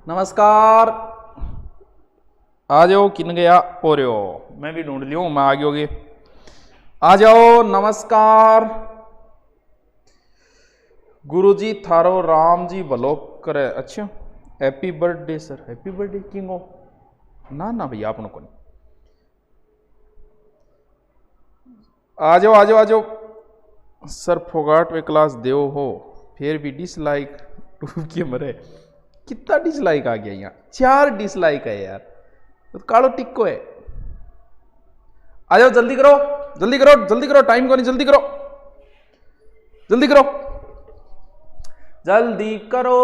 नमस्कार। आ जाओ, किन गया ओरियो, मैं भी ढूंढ लियो, मैं आगे होगी। आ जाओ, नमस्कार। गुरुजी थारो राम जी भलो करे। अच्छा, happy birthday sir. Happy birthday king हो ना ना भैया, आपने को नहीं। आ जाओ आ जाओ आ जाओ सर। फोगाट वे क्लास देव हो, फिर भी डिसलाइक टू के मरे। कितना डिसलाइक आ गया यहाँ? 4 डिसलाइक है यार, तो कालो टिक्को है। आ जाओ, जल्दी करो जल्दी करो जल्दी करो, टाइम को नहीं, जल्दी करो जल्दी करो जल्दी करो।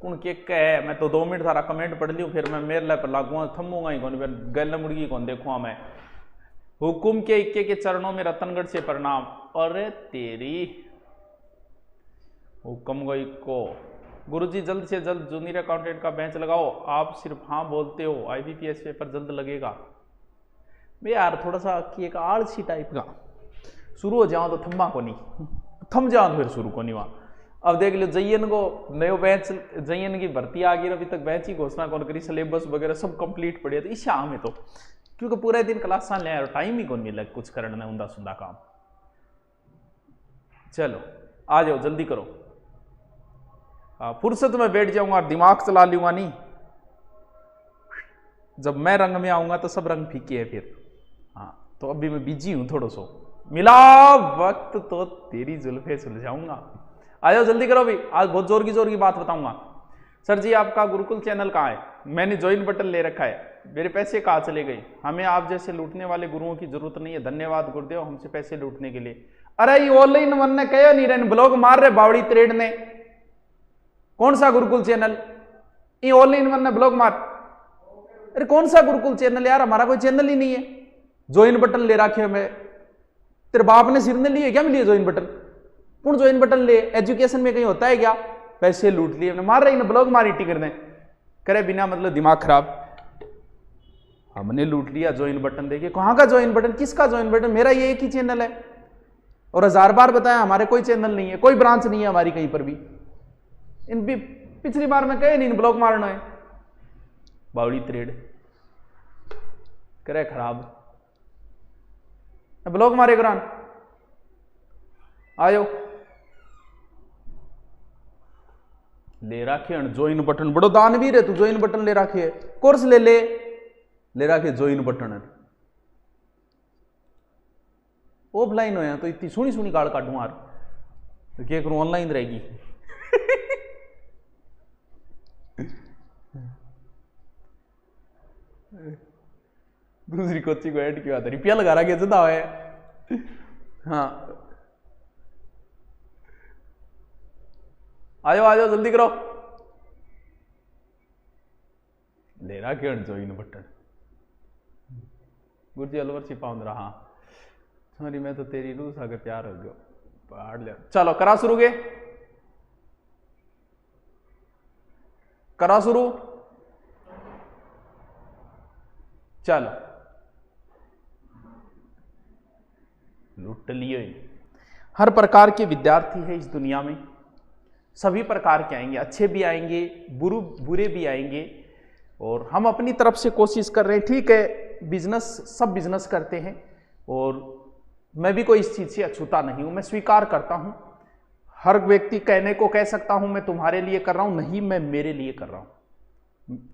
कौन के कह, मैं तो 2 मिनट सारा कमेंट पढ़ लियो, फिर मैं मेरे लाइफ पर लागूंगा, थमूंगा ही कौन, फिर गल मुर्गी कौन देखूंगा मैं। हुकुम के इक्के के चरणों में रतनगढ़ से प्रणाम। अरे तेरी हुक्म गई को। गुरुजी जल्द से जल्द जूनियर अकाउंटेंट का बेंच लगाओ। आप सिर्फ हाँ बोलते हो, IBPS पेपर जल्द लगेगा। मैं यार थोड़ा सा कि एक आलसी टाइप का शुरू हो जाओ तो थम्मा को नहीं, थम जाओ फिर शुरू को नहीं वहां। अब देख लो जयन को नयो बेंच, जयन की भर्ती आ गई, अभी तक बेंच ही घोषणा कौन करी, सिलेबस वगैरह सब कंप्लीट पड़े। तो इस शाम में तो क्योंकि पूरे दिन क्लास ले आए, टाइम ही कौन मिला कुछ करने उंदा सुंदा काम। चलो आ जाओ, जल्दी करो। फुर्सत में बैठ जाऊंगा, दिमाग चला लूंगा नहीं। जब मैं रंग में आऊंगा तो सब रंग फीके है फिर। हाँ, तो अभी मैं बिजी हूं, थोड़ा सो मिला वक्त तो तेरी जुल्फे सुलझाऊंगा। आ जाओ जल्दी करो। भी आज बहुत जोर की बात बताऊंगा। सर जी आपका गुरुकुल चैनल कहाँ है? मैंने ज्वाइन बटन ले रखा है, मेरे पैसे कहाँ चले गए? हमें आप जैसे लूटने वाले गुरुओं की जरूरत नहीं है। धन्यवाद गुरुदेव हमसे पैसे लूटने के लिए। अरे ये ऑनलाइन वन ने कहो नहीं रहे, ब्लॉग मार रहे बावड़ी त्रेड ने। कौन सा गुरुकुल चैनल? ये ऑनलाइन वन ने ब्लॉग मार। अरे कौन सा गुरुकुल चैनल यार? हमारा कोई चैनल ही नहीं है। ज्वाइन बटन ले रखे मैं, तेरे बाप ने सिर ने लिए क्या? मिलिए ज्वाइन बटन? कौन ज्वाइन बटन ले? एजुकेशन में कहीं होता है क्या? पैसे लूट लिए मार रही ना, ब्लॉग मारी टिकर ने करे बिना मतलब दिमाग खराब। हमने लूट लिया ज्वाइन बटन देके। कहां का ज्वाइन बटन? किसका ज्वाइन बटन? मेरा ये एक ही चैनल है और 1000 बार बताया हमारे कोई चैनल नहीं है, कोई ब्रांच नहीं है हमारी कहीं पर भी। इन भी पिछली बार में कहे नहीं ब्लॉग मारना है। बावड़ी त्रेड करे खराब, ब्लॉग मारे कुरान। आयो ले राखे ज्वाइन बटन, बड़ो दानवीर है तू, ज्वाइन बटन ले राखे। कोर्स ले राखे ज्वाइन बटन। ऑफलाइन हो तो इतनी सुनी सुनी गाल काटू मार, तो क्या करूं, ऑनलाइन रहेगी। दूसरी कोची को ऐड क्यों आता? रुपया लगा रहा जदा है। हाँ आ जाओ जल्दी करो। ले रहा क्यों ज्वाइन बटन? गुरुजी अलवर छिपाऊं रहा। सॉरी मैं तो तेरी रूह सा प्यार हो गया पहाड़ ले। चलो करा शुरू के, करा शुरू। चलो लूट लिए। हर प्रकार के विद्यार्थी है इस दुनिया में, सभी प्रकार के आएंगे, अच्छे भी आएंगे, बुरे भी आएंगे। और हम अपनी तरफ से कोशिश कर रहे हैं। ठीक है, बिजनेस सब बिजनेस करते हैं और मैं भी कोई इस चीज से अछूता नहीं हूं, मैं स्वीकार करता हूं। हर व्यक्ति कहने को कह सकता हूं मैं तुम्हारे लिए कर रहा हूं, नहीं मैं मेरे लिए कर रहा हूं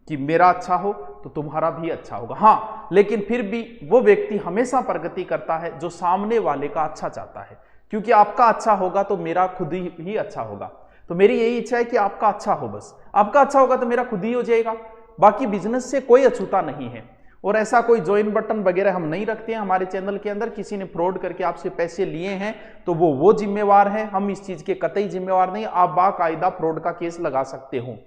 कि मेरा अच्छा हो तो तुम्हारा भी अच्छा होगा। हाँ, लेकिन फिर भी वो व्यक्ति हमेशा प्रगति करता है जो सामने वाले का अच्छा चाहता है, क्योंकि आपका अच्छा होगा तो मेरा खुद ही अच्छा होगा। तो मेरी यही इच्छा है कि आपका अच्छा हो, बस आपका अच्छा होगा तो मेरा खुद ही हो जाएगा। बाकी बिजनेस से कोई अछूता नहीं है और ऐसा कोई ज्वाइन बटन वगैरह हम नहीं रखते हैं हमारे चैनल के अंदर। किसी ने फ्रॉड करके आपसे पैसे लिए हैं तो वो जिम्मेवार है, हम इस चीज के कतई जिम्मेवार नहीं। आप बाकायदा फ्रॉड का केस लगा सकते हो,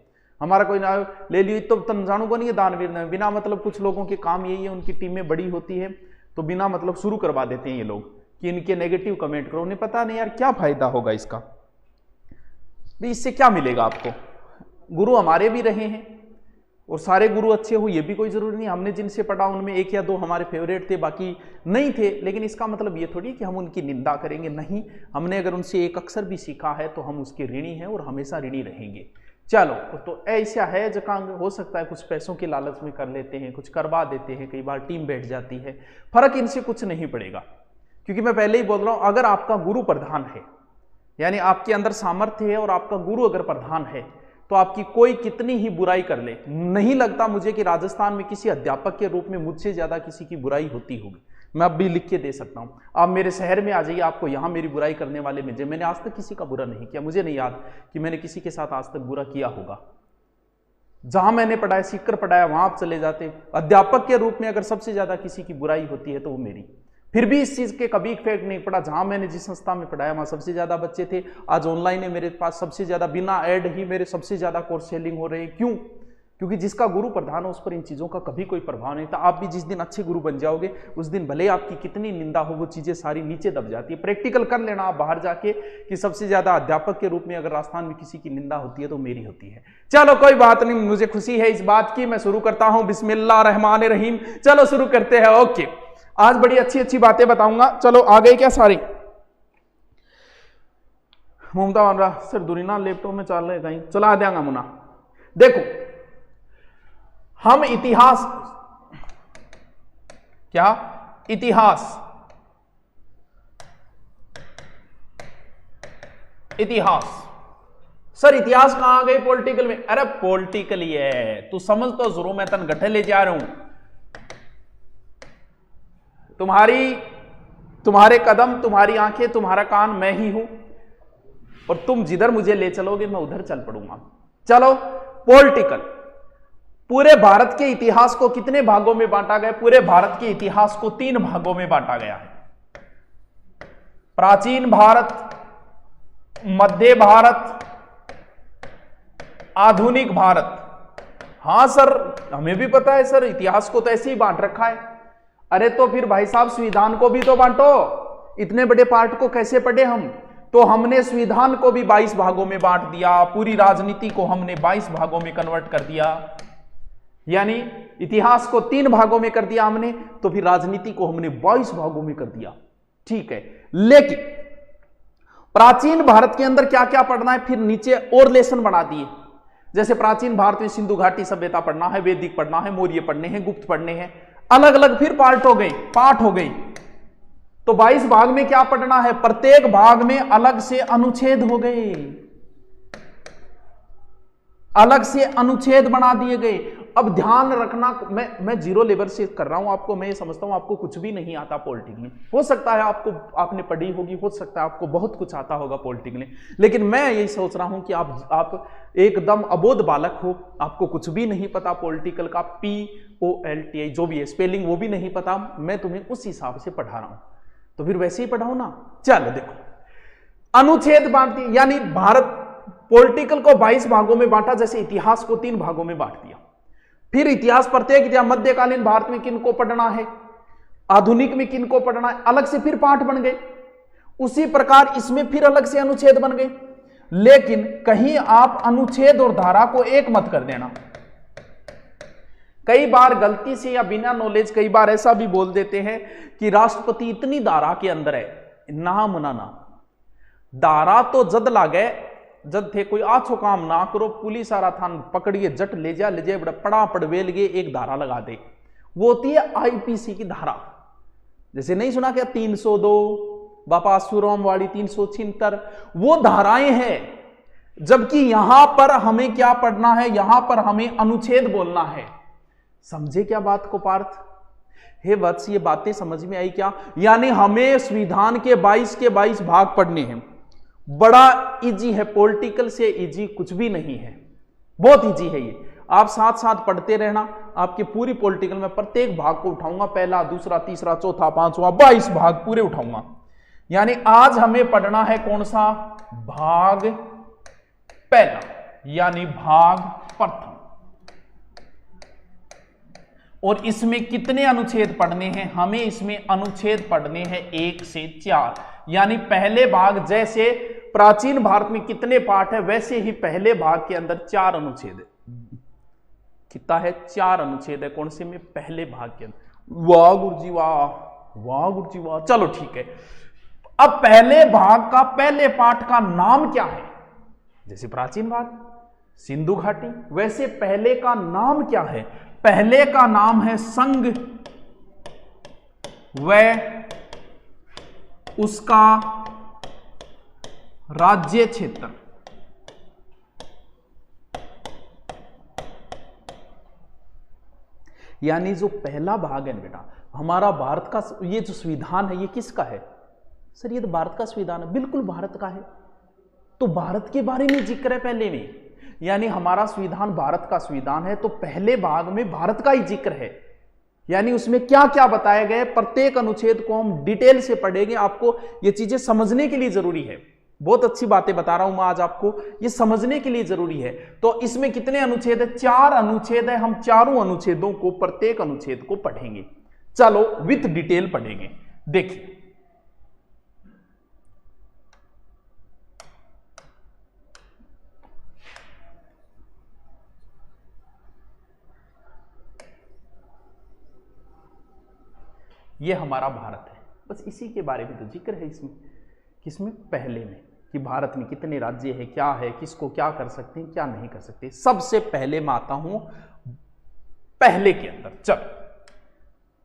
हमारा कोई ना ले लियो तो तंजानू को नहीं है दानवीर ने। बिना मतलब कुछ लोगों के काम यही है, उनकी टीमें बड़ी होती है तो बिना मतलब शुरू करवा देते हैं ये लोग कि इनके नेगेटिव कमेंट करो। उन्हें पता नहीं यार क्या फायदा होगा इसका, इससे क्या मिलेगा आपको। गुरु हमारे भी रहे हैं और सारे गुरु अच्छे हो ये भी कोई जरूरी नहीं। हमने जिनसे पढ़ा उनमें 1 या 2 हमारे फेवरेट थे, बाकी नहीं थे। लेकिन इसका मतलब ये थोड़ी कि हम उनकी निंदा करेंगे, नहीं। हमने अगर उनसे एक अक्षर भी सीखा है तो हम उसके ऋणी हैं और हमेशा ऋणी रहेंगे। चलो तो ऐसा है जहाँ हो सकता है कुछ पैसों के लालच में कर लेते हैं, कुछ करवा देते हैं, कई बार टीम बैठ जाती है, फर्क इनसे कुछ नहीं पड़ेगा। क्योंकि मैं पहले ही बोल रहा हूं, अगर आपका गुरु प्रधान है, यानी आपके अंदर सामर्थ्य है और आपका गुरु अगर प्रधान है, तो आपकी कोई कितनी ही बुराई कर ले, नहीं लगता मुझे कि राजस्थान में किसी अध्यापक के रूप में मुझसे ज्यादा किसी की बुराई होती होगी। मैं अब भी लिख के दे सकता हूं, आप मेरे शहर में आ जाइए, आपको यहां मेरी बुराई करने वाले मिल जाए। मैंने आज तक किसी का बुरा नहीं किया, मुझे नहीं याद कि मैंने किसी के साथ आज तक बुरा किया होगा। जहां मैंने पढ़ाया, सीखकर पढ़ाया, वहां आप चले जाते। अध्यापक के रूप में अगर सबसे ज्यादा किसी की बुराई होती है तो वो मेरी। फिर भी इस चीज के कभी इफेक्ट नहीं पड़ा। जहां मैंने जिस संस्था में पढ़ाया वहां सबसे ज्यादा बच्चे थे, आज ऑनलाइन है मेरे पास सबसे ज्यादा, बिना ऐड ही मेरे सबसे ज्यादा कोर्स सेलिंग हो रहे हैं। क्यों? क्योंकि जिसका गुरु प्रधान है उस पर इन चीजों का कभी कोई प्रभाव नहीं था। आप भी जिस दिन अच्छे गुरु बन जाओगे उस दिन भले आपकी कितनी निंदा हो, वो चीजें सारी नीचे दब जाती है। प्रैक्टिकल कर लेना आप बाहर जाके कि सबसे ज्यादा अध्यापक के रूप में अगर राजस्थान में किसी की निंदा होती है तो मेरी होती है। चलो कोई बात नहीं, मुझे खुशी है इस बात की। मैं शुरू करता हूं बिस्मिल्लाह रहमान रहीम। चलो शुरू करते हैं। ओके, आज बड़ी अच्छी अच्छी बातें बताऊंगा। चलो आ गए क्या सारे? ममता बन रहा सर दुरीना लैपटॉप में चल रहे कहीं, चला देंगे मुना। देखो हम इतिहास, क्या इतिहास, इतिहास सर इतिहास कहां आ गई पॉलिटिकल में? अरे पॉलिटिकल ही है, तू समझ तो जरूर, मैं तन गठे ले जा रहा हूं। तुम्हारे कदम, तुम्हारी आंखें, तुम्हारा कान मैं ही हूं, और तुम जिधर मुझे ले चलोगे मैं उधर चल पड़ूंगा। चलो पॉलिटिकल, पूरे भारत के इतिहास को कितने भागों में बांटा गया? पूरे भारत के इतिहास को 3 भागों में बांटा गया है। प्राचीन भारत, मध्य भारत, आधुनिक भारत। हां सर हमें भी पता है सर, इतिहास को तो ऐसे ही बांट रखा है। अरे तो फिर भाई साहब संविधान को भी तो बांटो। इतने बड़े पार्ट को कैसे पढ़े हम? तो हमने संविधान को भी 22 भागों में बांट दिया, पूरी राजनीति को हमने 22 भागों में कन्वर्ट कर दिया, यानी इतिहास को 3 भागों में कर दिया हमने, तो फिर राजनीति को हमने 22 भागों में कर दिया। ठीक है, लेकिन प्राचीन भारत के अंदर क्या क्या पढ़ना है फिर नीचे और लेसन बना दिए। जैसे प्राचीन भारत में सिंधु घाटी सभ्यता पढ़ना है, वैदिक पढ़ना है, मौर्य पढ़ने हैं, गुप्त पढ़ने हैं, अलग अलग फिर पार्ट हो गई, पाठ हो गई। तो 22 भाग में क्या पढ़ना है? प्रत्येक भाग में अलग से अनुच्छेद हो गए, अलग से अनुच्छेद बना दिए गए। अब ध्यान रखना, मैं जीरो लेवल से कर रहा हूं आपको, मैं ये समझता हूं आपको कुछ भी नहीं आता पॉलिटिक्स में। हो सकता है आपने पढ़ी होगी, हो सकता है आपको बहुत कुछ आता होगा पॉलिटिक्स में, लेकिन मैं यही सोच रहा हूं कि आप एकदम अबोध बालक हो, आपको कुछ भी नहीं पता पॉलिटिकल का, POLTI जो भी है स्पेलिंग वो भी नहीं पता, मैं तुम्हें उस हिसाब से पढ़ा रहा हूं, तो फिर वैसे ही पढ़ाओ ना। चलो देखो, अनुच्छेद बांट दिए, यानी भारत पॉलिटिकल को 22 भागों में बांटा, जैसे इतिहास को 3 भागों में बांट दिया। फिर इतिहास, प्रत्येक इतिहास, मध्यकालीन भारत में किनको पढ़ना है, आधुनिक में किनको पढ़ना है, अलग से फिर पाठ बन गए। उसी प्रकार इसमें फिर अलग से अनुच्छेद बन गए। लेकिन कहीं आप अनुच्छेद और धारा को एक मत कर देना। कई बार गलती से या बिना नॉलेज कई बार ऐसा भी बोल देते हैं कि राष्ट्रपति इतनी धारा के अंदर है। ना मुनाना, धारा तो जद लागे, जद थे कोई आछो काम ना करो, पुलिस आ रहा था पकड़िए, जट ले जा बड़ा पड़ा पड़वेल गे एक धारा लगा दे। वो होती है IPC की धारा। जैसे नहीं सुना क्या 302 बापा सुरम वाली 376, वो धाराएं हैं। जबकि यहां पर हमें क्या पढ़ना है? यहां पर हमें अनुच्छेद बोलना है। समझे क्या बात को पार्थ? हे वत्स, ये बातें समझ में आई क्या? यानी हमें संविधान के 22 के 22 भाग पढ़ने हैं। बड़ा इजी है, पॉलिटिकल से इजी कुछ भी नहीं है, बहुत इजी है ये। आप साथ साथ पढ़ते रहना, आपके पूरी पॉलिटिकल में प्रत्येक भाग को उठाऊंगा, पहला, दूसरा, तीसरा, चौथा, पांचवा, 22 भाग पूरे उठाऊंगा। यानी आज हमें पढ़ना है कौन सा? भाग पहला, यानी भाग प्रथम। और इसमें कितने अनुच्छेद पढ़ने हैं? हमें इसमें अनुच्छेद पढ़ने हैं 1 से 4। यानी पहले भाग, जैसे प्राचीन भारत में कितने पाठ है, वैसे ही पहले भाग के अंदर 4 अनुच्छेद है। कितना है? 4 अनुच्छेद है। कौन से में? पहले भाग के अंदर। वाह गुरुजी वाह, वाह गुरुजी वाह। चलो ठीक है, अब पहले भाग का पहले पाठ का नाम क्या है? जैसे प्राचीन भारत, सिंधु घाटी। वैसे पहले का नाम क्या है? पहले का नाम है संघ व उसका राज्य क्षेत्र। यानी जो पहला भाग है बेटा हमारा भारत का, ये जो संविधान है ये किसका है? सर ये तो भारत का संविधान है। बिल्कुल भारत का है। तो भारत के बारे में जिक्र है पहले में, यानी हमारा संविधान भारत का संविधान है, तो पहले भाग में भारत का ही जिक्र है। यानी उसमें क्या क्या बताया गया है, प्रत्येक अनुच्छेद को हम डिटेल से पढ़ेंगे। आपको ये चीजें समझने के लिए जरूरी है। बहुत अच्छी बातें बता रहा हूं मैं आज आपको, ये समझने के लिए जरूरी है। तो इसमें कितने अनुच्छेद है? 4 अनुच्छेद है। हम चारों अनुच्छेदों को, प्रत्येक अनुच्छेद को पढ़ेंगे। चलो विथ डिटेल पढ़ेंगे। देखिए ये हमारा भारत है, बस इसी के बारे में तो जिक्र है इसमें। किसमें? पहले में, कि भारत में कितने राज्य है, क्या है, किसको क्या कर सकते हैं, क्या नहीं कर सकते। सबसे पहले मैं आता हूं पहले के अंदर। चलो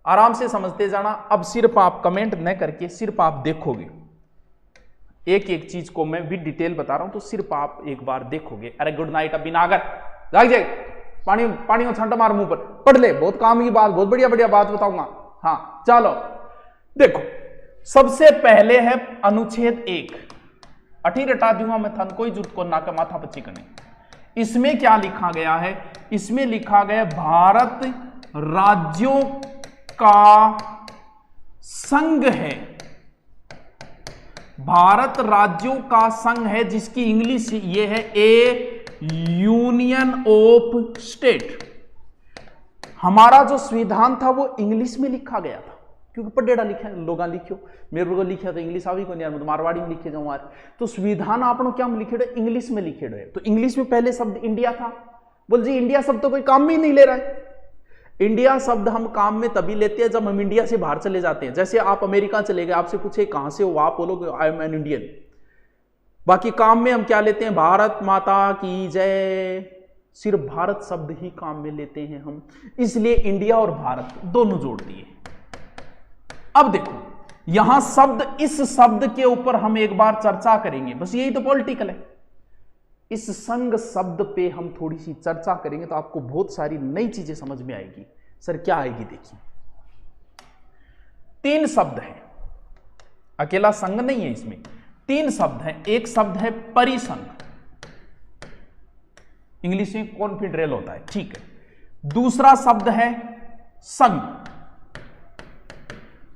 आराम से समझते जाना। अब सिर्फ आप कमेंट न करके सिर्फ आप देखोगे, एक एक चीज को मैं भी डिटेल बता रहा हूं, तो सिर्फ आप एक बार देखोगे। अरे गुड नाइट अभी नागर, जाग जाए, पानी पानी में छांटा मार मुंह पर, पढ़ ले, बहुत काम की बात, बहुत बढ़िया बढ़िया बात बताऊंगा। हाँ चलो देखो, सबसे पहले है अनुच्छेद 1। अठी रटा दूंगा मैं थन, कोई जरूरत को ना के माथा पच्ची करने। इसमें क्या लिखा गया है? इसमें लिखा गया भारत राज्यों का संघ है। भारत राज्यों का संघ है, जिसकी इंग्लिश ये है ए यूनियन ऑफ स्टेट। हमारा जो संविधान था वो इंग्लिश में लिखा गया था, क्योंकि पढ़ेड़ा लिखा लोग लिखो, मेरे को लिखा तो इंग्लिश आवी को नहीं, मैं तो मारवाड़ी में लिखे जाऊँ। तो संविधान आपने क्या में लिखे, इंग्लिश में लिखे है। तो इंग्लिश में पहले शब्द इंडिया था। बोल जी इंडिया शब्द तो कोई काम में ही नहीं ले रहा है। इंडिया शब्द हम काम में तभी लेते हैं जब हम इंडिया से बाहर चले जाते हैं। जैसे आप अमेरिका चले गए, आपसे पूछे कहां से हो, आप बोलोगे आई एम एन इंडियन। बाकी काम में हम क्या लेते हैं? भारत माता की जय। सिर्फ भारत शब्द ही काम में लेते हैं हम, इसलिए इंडिया और भारत दोनों जोड़ दिए। अब देखो यहां शब्द, इस शब्द के ऊपर हम एक बार चर्चा करेंगे, बस यही तो पॉलिटिकल है। इस संघ शब्द पे हम थोड़ी सी चर्चा करेंगे तो आपको बहुत सारी नई चीजें समझ में आएगी। सर क्या आएगी? देखिए 3 शब्द हैं, अकेला संघ नहीं है इसमें, 3 शब्द हैं। एक शब्द है परिसंघ, इंग्लिश में कॉन्फेडरल होता है, ठीक है। दूसरा शब्द है संघ,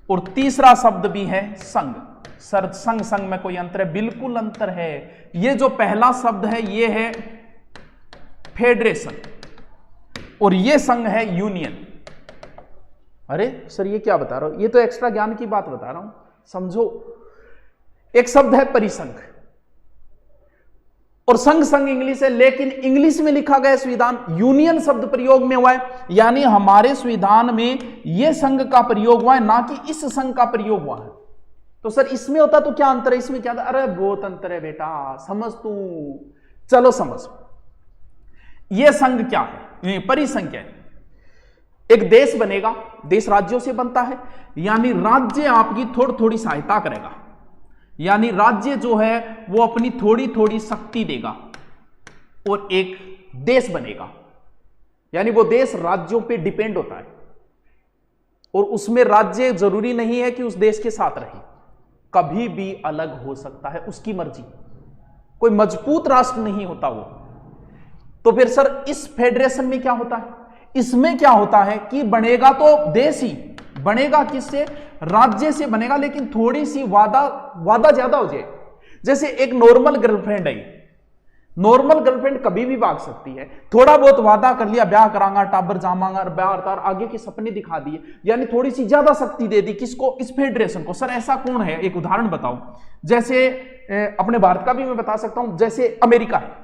और तीसरा शब्द भी है संघ। सर संघ संघ में कोई अंतर है? बिल्कुल अंतर है। ये जो पहला शब्द है ये है फेडरेशन, और ये संघ है यूनियन। अरे सर ये क्या बता रहा हूं? ये तो एक्स्ट्रा ज्ञान की बात बता रहा हूं, समझो। एक शब्द है परिसंघ, और संघ संघ इंग्लिश है, लेकिन इंग्लिश में लिखा गया संविधान यूनियन शब्द प्रयोग में हुआ है। यानी हमारे संविधान में यह संघ का प्रयोग हुआ है, ना कि इस संघ का प्रयोग हुआ है। तो सर इसमें होता तो क्या अंतर है, इसमें क्या था? अरे बहुत अंतर है बेटा, समझ तू। चलो समझ, यह संघ क्या है, परिसंघ क्या है? एक देश बनेगा, देश राज्यों से बनता है, यानी राज्य आपकी थोड़ी थोड़ी सहायता करेगा, यानी राज्य जो है वो अपनी थोड़ी थोड़ी शक्ति देगा और एक देश बनेगा। यानी वो देश राज्यों पे डिपेंड होता है, और उसमें राज्य जरूरी नहीं है कि उस देश के साथ रहे, कभी भी अलग हो सकता है, उसकी मर्जी। कोई मजबूत राष्ट्र नहीं होता वो। तो फिर सर इस फेडरेशन में क्या होता है? इसमें क्या होता है कि बनेगा तो देश ही बनेगा, किससे? राज्य से बनेगा, लेकिन थोड़ी सी वादा ज्यादा हो जाए। जैसे एक नॉर्मल गर्लफ्रेंड है, नॉर्मल गर्लफ्रेंड कभी भी भाग सकती है, थोड़ा बहुत वादा कर लिया, ब्याह करांगा, टाबर जामांगा, ब्याह तार, आगे के सपने दिखा दिए, यानी थोड़ी सी ज्यादा शक्ति दे दी। किसको? इस फेडरेशन को। सर ऐसा कौन है? एक उदाहरण बताओ। जैसे अपने भारत का भी मैं बता सकता हूं, जैसे अमेरिका है,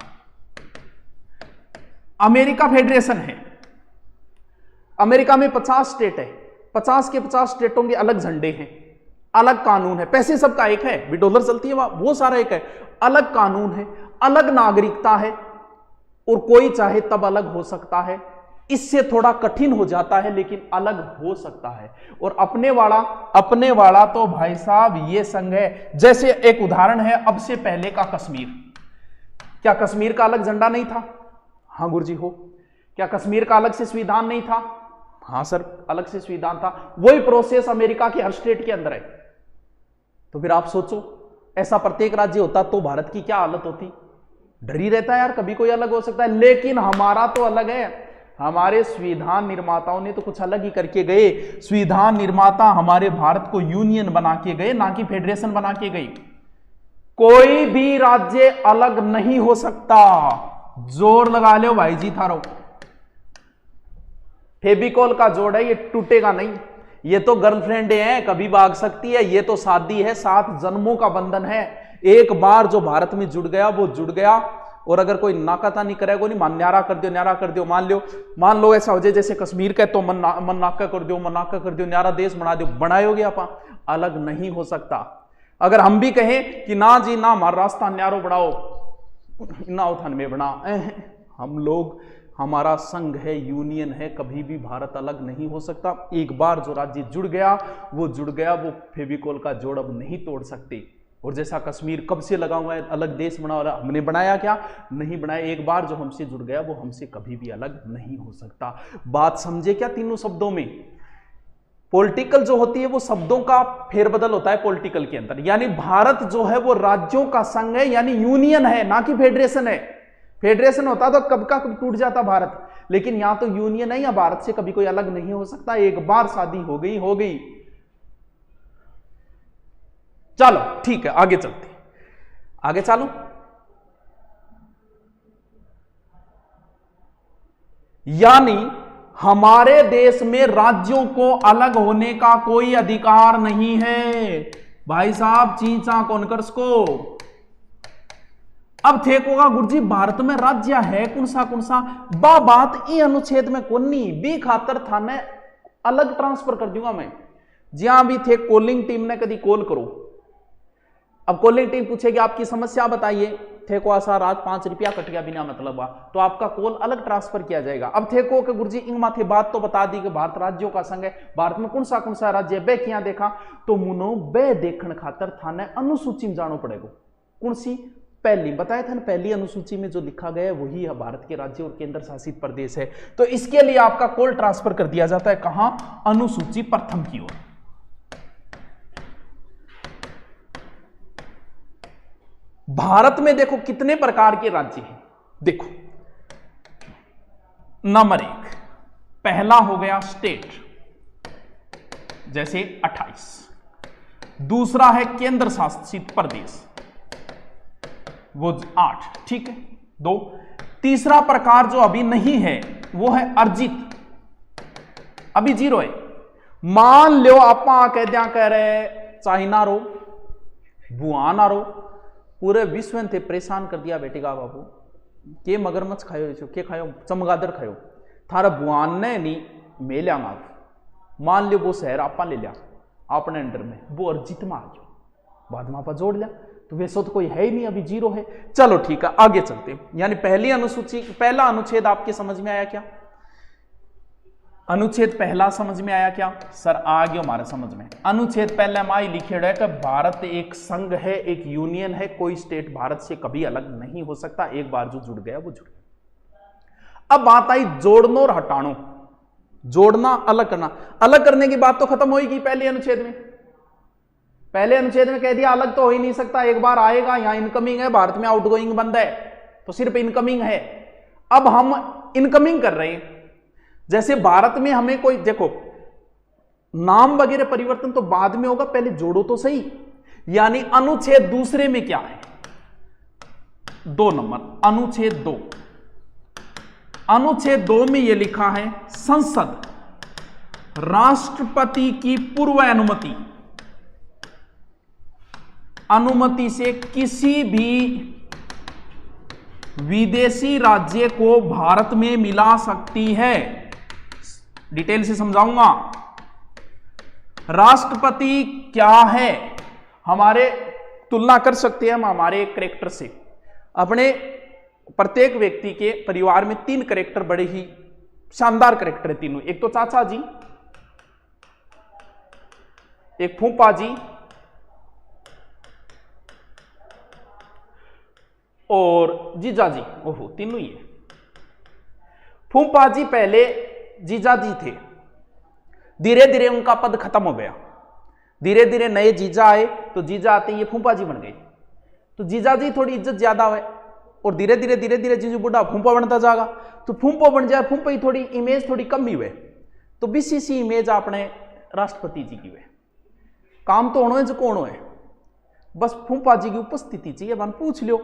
अमेरिका फेडरेशन है। अमेरिका में 50 स्टेट है, 50 के 50 स्टेटों के अलग झंडे हैं, अलग कानून है, पैसे सबका एक है, भी डॉलर चलती है वो सारा एक है, अलग कानून है, अलग नागरिकता है, और कोई चाहे तब अलग हो सकता है। इससे थोड़ा कठिन हो जाता है लेकिन अलग हो सकता है। और अपने वाला तो भाई साहब ये संघ है। जैसे एक उदाहरण है अब से पहले का कश्मीर। क्या कश्मीर का अलग झंडा नहीं था? हाँ गुरुजी हो। क्या कश्मीर का अलग से संविधान नहीं था? हाँ सर अलग से संविधान था। वही प्रोसेस अमेरिका के हर स्टेट के अंदर है। तो फिर आप सोचो ऐसा प्रत्येक राज्य होता तो भारत की क्या हालत होती। डर ही रहता है यार कभी कोई अलग हो सकता है। लेकिन हमारा तो अलग है। हमारे संविधान निर्माताओं ने तो कुछ अलग ही करके गए। संविधान निर्माता हमारे भारत को यूनियन बना के गए, ना कि फेडरेशन बना के गए। कोई भी राज्य अलग नहीं हो सकता। जोर लगा लो भाई जी थारो। फेविकॉल का जोड़ है, ये टूटेगा नहीं। ये तो गर्लफ्रेंड है, कभी भाग सकती है। ये तो शादी है, 7 जन्मों का बंधन है। एक बार जो भारत में जुड़ गया वो जुड़ गया। और अगर कोई नाकाता नहीं करेगा, नहीं न्यारा कर दियो, मान लो ऐसा हो जाए जैसे कश्मीर का, तो मन नाका कर दियो, न्यारा देश बना दो, बनायोगे आप, अलग नहीं हो सकता। अगर हम भी कहें कि ना जी ना हमारा रास्ता न्यारो बढ़ाओ, ना उठान में बना, हम लोग, हमारा संघ है, यूनियन है, कभी भी भारत अलग नहीं हो सकता। एक बार जो राज्य जुड़ गया, वो फेविकोल का जोड़ अब नहीं तोड़ सकते। और जैसा कश्मीर कब से लगा हुआ है, अलग देश बना, और हमने बनाया क्या? नहीं बनाया। एक बार जो हमसे जुड़ गया वो हमसे कभी भी अलग नहीं हो सकता। बात समझे क्या तीनों शब्दों में? पॉलिटिकल जो होती है वो शब्दों का फेरबदल होता है पॉलिटिकल के अंदर। यानी भारत जो है वो राज्यों का संघ है, यानी यूनियन है, ना कि फेडरेशन है। फेडरेशन होता तो कब का कब टूट जाता भारत, लेकिन यहां तो यूनियन है, या भारत से कभी कोई अलग नहीं हो सकता। एक बार शादी हो गई। चलो ठीक है, आगे चलते, आगे चलो। यानी हमारे देश में राज्यों को अलग होने का कोई अधिकार नहीं है भाई साहब। चींचा कॉन्कर्स को अब थे कोगा गुरुजी भारत में राज्य है कौन सा बात ई अनुच्छेद में कोनी भी खातर थाने अलग ट्रांसफर कर दूंगा मैं। जहां भी थे कॉलिंग टीम ने कभी कॉल करो, अब कॉलिंग टीम पूछेगी आपकी समस्या बताइए, थे को आशा रात 5 रुपया कट गया बिना मतलब तो आपका कॉल अलग ट्रांसफर किया जाएगा। अब थे को गुरुजी इंग माथे बात तो बता दी कि भारत राज्यों का संघ है, भारत में कौन सा राज्य है, बे क्या देखा तो मुनो बे देखण खातर थाने अनुसूची में जानो पड़ेगा। कौन सी? पहली बताया था ना, पहली अनुसूची में जो लिखा गया है वही है भारत के राज्य और केंद्र शासित प्रदेश है। तो इसके लिए आपका कॉल ट्रांसफर कर दिया जाता है कहां? अनुसूची प्रथम की ओर। भारत में देखो कितने प्रकार के राज्य हैं। देखो नंबर 1 पहला हो गया स्टेट, जैसे 28। दूसरा है केंद्र शासित प्रदेश, वो 8, ठीक है 2। तीसरा प्रकार जो अभी नहीं है वो है अर्जित, अभी 0 है। मान लो आप कह रहे चाइना रो, वुहान रो, पूरे विश्व ने परेशान कर दिया बेटेगा बाबू के मगरमच्छ खायो, के खायो, चमगादड़ खायो, थारा वुहान ने नहीं मे लिया मार। मान लो वो शहर आप ले लिया अपने अंडर में, वो अर्जित में आ गया, बाद में आप जोड़ लिया, तो वैसे तो कोई है ही नहीं, अभी 0 है। चलो ठीक है आगे चलते हैं। यानी पहली अनुसूची, पहला अनुच्छेद आपके समझ में आया क्या? अनुच्छेद पहला समझ में आया क्या? सर आ गया हमारे समझ में। अनुच्छेद पहले में लिखे है कि भारत एक संघ है, एक यूनियन है, कोई स्टेट भारत से कभी अलग नहीं हो सकता। एक बार जो जुड़ गया वो जुड़ गया। अब बात आई जोड़ना और हटाना। जोड़ना अलग करना, अलग करने की बात तो खत्म होगी पहले अनुच्छेद में। पहले अनुच्छेद में कह दिया अलग तो हो ही नहीं सकता, एक बार आएगा। यहां इनकमिंग है, भारत में आउटगोइंग बंद है, तो सिर्फ इनकमिंग है। अब हम इनकमिंग कर रहे हैं। जैसे भारत में हमें कोई देखो नाम वगैरह परिवर्तन तो बाद में होगा, पहले जोड़ो तो सही। यानी अनुच्छेद दूसरे में क्या है? 2 नंबर अनुच्छेद 2। अनुच्छेद 2 में यह लिखा है संसद राष्ट्रपति की पूर्व अनुमति से किसी भी विदेशी राज्य को भारत में मिला सकती है। डिटेल से समझाऊंगा। राष्ट्रपति क्या है? हमारे तुलना कर सकते हैं हम हमारे कैरेक्टर से। अपने प्रत्येक व्यक्ति के परिवार में 3 कैरेक्टर बड़े ही शानदार कैरेक्टर है तीनों। एक तो चाचा जी, एक फूफा जी और जीजा जी। ओहो, तीनों ही है। फूफा जी पहले जीजा जी थे, धीरे धीरे उनका पद खत्म हो गया, धीरे धीरे नए जीजा आए, तो जीजा आते ही ये फूफा जी बन गए। तो जीजा जी थोड़ी इज्जत ज्यादा है और धीरे धीरे जीजू बुढ़ा फूफा बनता जाएगा, तो फूफा बन जाए, फूफा ही थोड़ी इमेज थोड़ी कम ही हुए, तो बीसीसी इमेज आपने राष्ट्रपति जी की हुए। काम तो होना है जो कौन है, बस फूफा जी की उपस्थिति चाहिए। बन पूछ लो,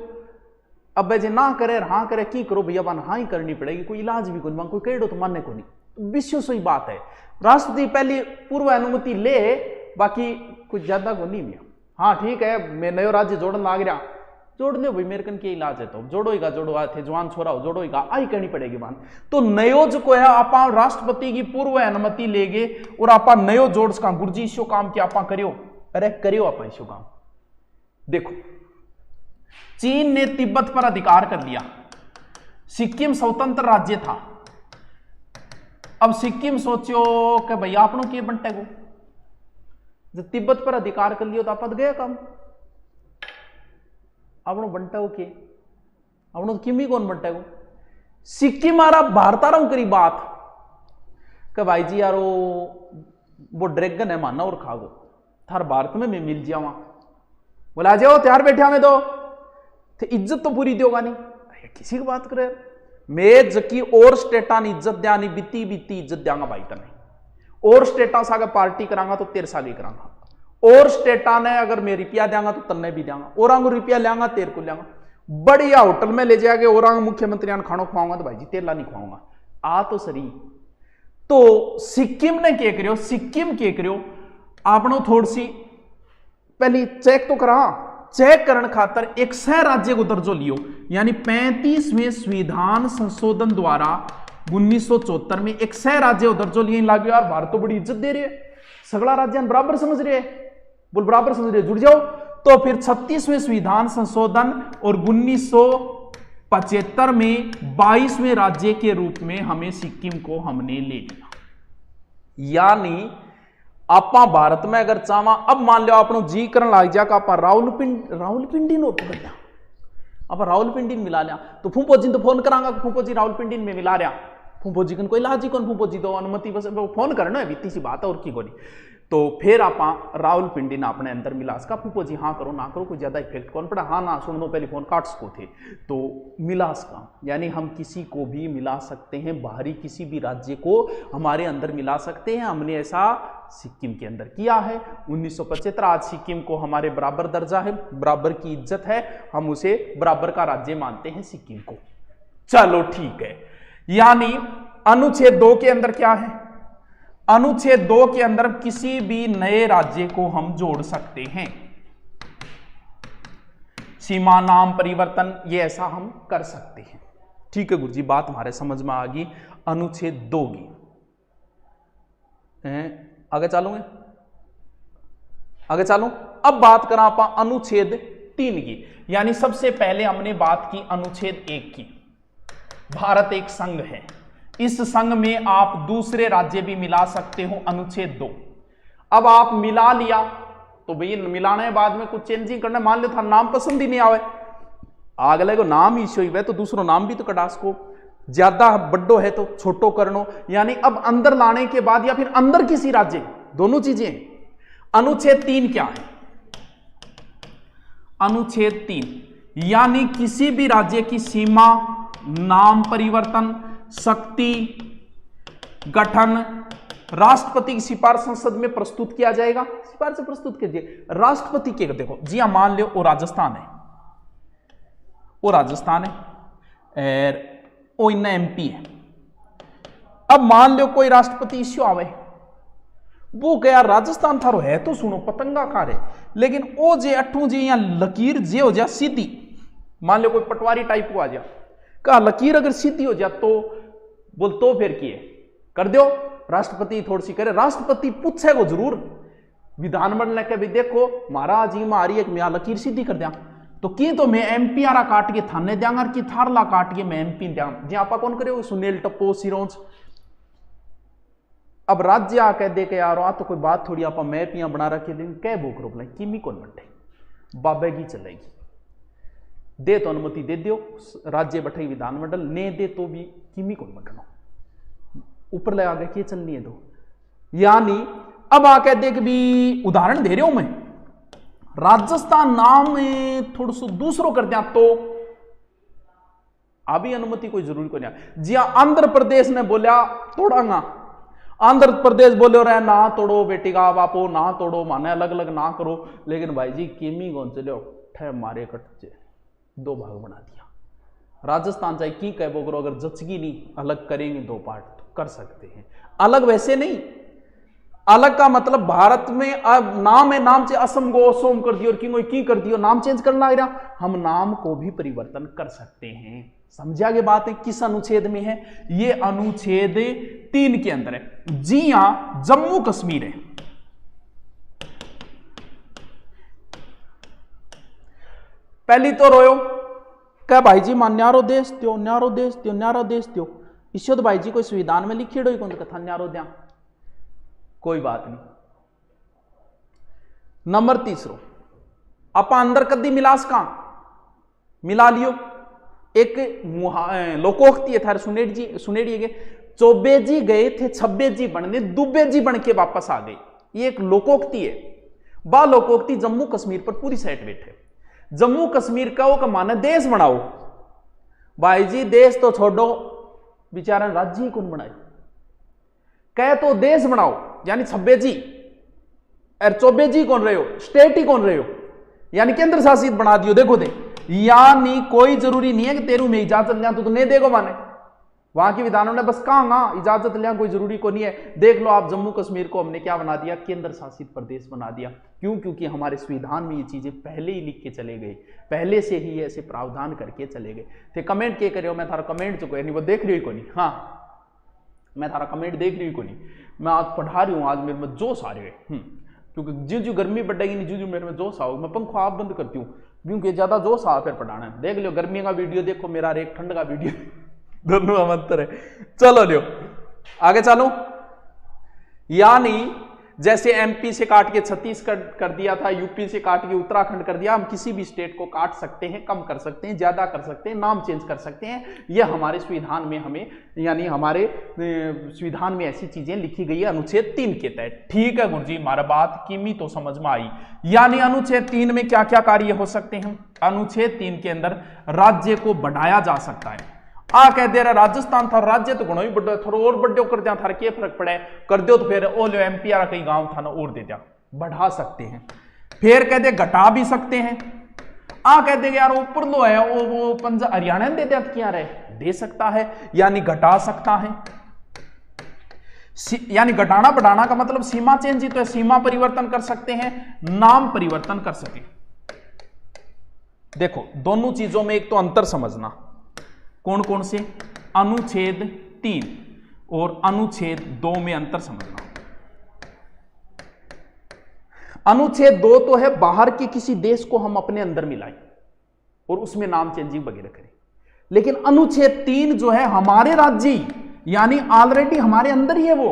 अब भाई ना करे हाँ करे की करो भैया, बन हाँ ही करनी पड़ेगी, कोई इलाज भी कोई कोई कह दो तो मानने को नहीं। विश्व सही बात है, राष्ट्रपति पहली पूर्व अनुमति ले, बाकी कुछ ज्यादा को नहीं मिया। हाँ ठीक है, मैं नयो राज्य जोड़न लाग रहा, जोड़ने भाई मेरे कन के इलाज है तो जोड़ोगा, जोड़ो थे जवान छोरा हो जोड़ोगा, आई करनी पड़ेगी बात। तो नयो जो को है आप राष्ट्रपति की पूर्व अनुमति लेगे और आप नयो जोड़ का गुरुजी इशो काम क्या आप करियो, अरे करियो आप इशो काम। देखो चीन ने तिब्बत पर अधिकार कर लिया, सिक्किम स्वतंत्र राज्य था। अब सिक्किम सोचो कि भैया आपनों के बनटे को जब तिब्बत पर अधिकार कर लियो तो आप गया काम, आपनो बनटा हो के आपनो किमी कौन बनटा को। सिक्किम आ रहा भारत आ रहा हूं करी बात कि भाई जी यारो वो ड्रैगन है माना और खागो थार भारत में मैं मिल जावा, बोला जाओ त्यार बैठे हमें तो इज्जत तो पूरी दोगा नहीं। अरे किसी की बात करे, मैं जकी और स्टेटा ने इज्जत दिया नहीं, बीती बीती इज्जत देंगा भाई तने। और स्टेटा से अगर पार्टी करांगा तो तेरे सागे करांगा, और स्टेटा ने अगर मैं रुपया देंगा तो तन्ने भी देंगा, और आंग रुपया लेंगा तेरे को लेंगा, बढ़िया होटल में ले जाके और आंग मुख्यमंत्री ने खाना खुआऊंगा तो भाई जी तेला नहीं खुआऊंगा, आ तो सही। तो सिक्किम ने क्या करियो, सिक्किम क्या करियो आपनो थोड़ी सी पहली चेक तो करा, चेक करने खातर एक सह राज्य को दर्जो लियो, यानी 35वें संविधान संशोधन द्वारा 1974 में एक सह राज्य को दर्जो लिए लागू। यार भारत तो बड़ी इज्जत दे रही है, सगला राज्य बराबर समझ रहे हैं, बोल बराबर समझ रहे, जुड़ जाओ। तो फिर 36वें संविधान संशोधन और 1975 में 22वें राज्य के रूप में हमें सिक्किम को हमने ले लिया। यानी आपा भारत में अगर चाहवा, अब मान लो आपनो जी करन लाग जा आप रावलपिंडी नो पकड़ लिया, अब रावलपिंडी में मिला लिया, तो फूफो जी तो फोन करांगा फूफो जी रावलपिंडी में मिला रहा, फूफो जी कन कोई लाजी कौन, फूफो जी तो अनुमति बस फोन करना है, बीती सी बात है और की गोली। तो फिर आप रावलपिंडी ना अपने अंदर मिला सका, फूफो जी हाँ करो ना करो कोई ज्यादा इफेक्ट कौन पड़ा, हाँ ना सुन दो पहले फोन काट सको थे, तो मिला सका। यानी हम किसी को भी मिला सकते हैं, बाहरी किसी भी राज्य को हमारे अंदर मिला सकते हैं, हमने ऐसा सिक्किम के अंदर किया है। 1975 आज सिक्किम को हमारे बराबर दर्जा है, बराबर की इज्जत है, हम उसे बराबर का राज्य मानते हैं सिक्किम को। चलो ठीक है, यानी अनुच्छेद 2 के अंदर क्या है, अनुच्छेद 2 के अंदर किसी भी नए राज्य को हम जोड़ सकते हैं, सीमा नाम परिवर्तन ये ऐसा हम कर सकते हैं। ठीक है गुरुजी, बात हमारे समझ में आ गई अनुच्छेद 2 की। आगे चलोगे, आगे चलो। अब बात करा आप अनुच्छेद 3 की, यानी सबसे पहले हमने बात की अनुच्छेद 1 की। भारत एक संघ है, इस संघ में आप दूसरे राज्य भी मिला सकते हो, अनुच्छेद 2। अब आप मिला लिया तो भैया मिलाने के बाद में कुछ चेंजिंग करना, मान लो था नाम पसंद ही नहीं आवे, अगले को नाम इश्यू हुआ तो दूसरो नाम भी तो कटा सको, ज्यादा बड्डो है तो छोटो करनो, यानी अब अंदर लाने के बाद या फिर अंदर किसी राज्य, दोनों चीजें। अनुच्छेद 3 क्या है, अनुच्छेद 3 यानी किसी भी राज्य की सीमा, नाम परिवर्तन, शक्ति, गठन राष्ट्रपति की सिफारिश संसद में प्रस्तुत किया जाएगा। सिफारिश से प्रस्तुत कीजिए राष्ट्रपति के, देखो जी हाँ मान लो वो राजस्थान है, वो राजस्थान है और वो इन्ना एमपी है। अब मान लो कोई राष्ट्रपति इश्यू आवे, वो गया राजस्थान थारो है तो सुनो पतंगा खा रहे, लेकिन ओ जे अठू जी या लकीर जे हो जा सीधी, मान लो कोई पटवारी टाइप को आ जा, कहा लकीर अगर सीधी हो जा तो बोल तो फिर किए कर दो, राष्ट्रपति थोड़ी सी करे, राष्ट्रपति पूछे को जरूर विधानमंडल के भी देखो महाराज जी मारी एक मैं लकीर सीधी कर दिया, तो की तो मैं एमपी आरा काट के थाने देंगा कि थारला काट के मैं एमपी देंगा जी आप कौन करे सुनील टप्पो सिरोंच। अब राज्य आ कह दे के यार आ तो कोई बात थोड़ी आप मैप यहाँ बना रखे देंगे कह बोक रोक लें किमी कौन बटे बाबे की चलेगी दे तो अनुमति दे दियो राज्य बैठे विधानमंडल ने दे तो भी किमी कौन बटना ऊपर ले आगे के चलनी है तो यानी अब आके देख भी उदाहरण दे रहा हूं मैं राजस्थान नाम में थोड़ा सा दूसरों कर दिया तो अभी अनुमति कोई जरूरी को नहीं जी आंध्र प्रदेश ने बोलिया तोड़ांगा आंध्र प्रदेश बोले रहे ना तोड़ो बेटी का बापो ना तोड़ो माने अलग अलग ना करो लेकिन भाई जी किमी कौन चले ठे मारे कट दो भाग बना दिया राजस्थान चाहे की कह बोलो अगर जचगी नहीं अलग करेंगे दो पार्ट तो कर सकते हैं अलग वैसे नहीं अलग का मतलब भारत में अब नाम है नाम से असम को असोम कर दियो और किंग की कर दियो नाम चेंज करना आ रहा हम नाम को भी परिवर्तन कर सकते हैं समझा के बात है किस अनुच्छेद में है ये अनुच्छेद 3 के अंदर है जी हां जम्मू कश्मीर है पहली तो रोयो क्या भाई जी मान न्यारो देश त्यो न्यारो देश त्यो न्यारो देश त्यो इससे तो भाई जी कोई संविधान में लिखी डो कौन कथा न्यारो द्या कोई बात नहीं नंबर 3 आप अंदर कदी मिलास का मिला लियो एक लोकोक्ति है थारे सुनेड़ी के चौबे जी गए थे छब्बे जी बनने दुबे जी बन के वापस आ गए ये एक लोकोक्ति है बा लोकोक्ति जम्मू कश्मीर पर पूरी सेट बैठे जम्मू कश्मीर का माना देश बनाओ भाई जी देश तो छोड़ो बेचारा राज्य ही कौन बनाए कह तो देश बनाओ यानी छब्बे जी और चौबे जी कौन रहे हो स्टेट ही कौन रहे हो यानी केंद्र शासित बना दियो देखो दे यानी कोई जरूरी नहीं है कि तेरू में इजाजत लिया तो नहीं देगो माने वहां के विधानों ने बस कहा इजाजत लिया कोई जरूरी को नहीं है देख लो आप जम्मू कश्मीर को हमने क्या बना दिया केंद्र शासित प्रदेश बना दिया क्यों क्योंकि हमारे संविधान में ये चीजें पहले ही लिख के चले गए पहले से ही ऐसे प्रावधान करके चले गए थे कमेंट के करियो मैं थारा कमेंट चुको नहीं वो देख रही को नहीं हाँ मैं थारा कमेंट देख रही को नहीं मैं आज पढ़ा रही हूँ आज मेरे में जोश आ रहे हैं क्योंकि जो गर्मी बढ़ेगी नहीं जो मेरे में जोश आओगे मैं पंखो आप बंद करती हूँ क्योंकि ज्यादा जोश आ फिर पढ़ाना है देख लो गर्मी का वीडियो देखो मेरा एक ठंड का वीडियो दोनों अंतर है चलो लियो आगे चलो यानी जैसे एमपी से काट के छत्तीसगढ़ कर दिया था यूपी से काट के उत्तराखंड कर दिया हम किसी भी स्टेट को काट सकते हैं कम कर सकते हैं ज्यादा कर सकते हैं नाम चेंज कर सकते हैं यह हमारे संविधान में हमें यानी हमारे संविधान में ऐसी चीजें लिखी गई है अनुच्छेद 3 के तहत ठीक है गुरुजी हमारा बात किमी तो समझ में आई यानी अनुच्छेद 3 में क्या क्या कार्य हो सकते हैं अनुच्छेद 3 के अंदर राज्य को बढ़ाया जा सकता है कह दे रहा राजस्थान था राज्य तो गुणों ही बड़े थोड़ा और बड़े कर दिया थारा क्या फर्क पड़े कर दो तो फिर ओ लो एमपी आ कई गांव था ना और दे दिया बढ़ा सकते हैं फिर कह दे घटा भी सकते हैं कह दे यार ऊपर लो है वो पंजाब हरियाणा दे दिया क्या रहे दे सकता है यानी घटा सकता है यानी घटाना बढ़ाना का मतलब सीमा चेंज ही तो है सीमा परिवर्तन कर सकते हैं नाम परिवर्तन कर सके देखो दोनों चीजों में एक तो अंतर समझना कौन कौन से अनुच्छेद 3 और अनुच्छेद 2 में अंतर समझना अनुच्छेद 2 तो है बाहर के किसी देश को हम अपने अंदर मिलाएं और उसमें नाम चेंजिंग वगैरह करें लेकिन अनुच्छेद 3 जो है हमारे राज्य यानी ऑलरेडी हमारे अंदर ही है वो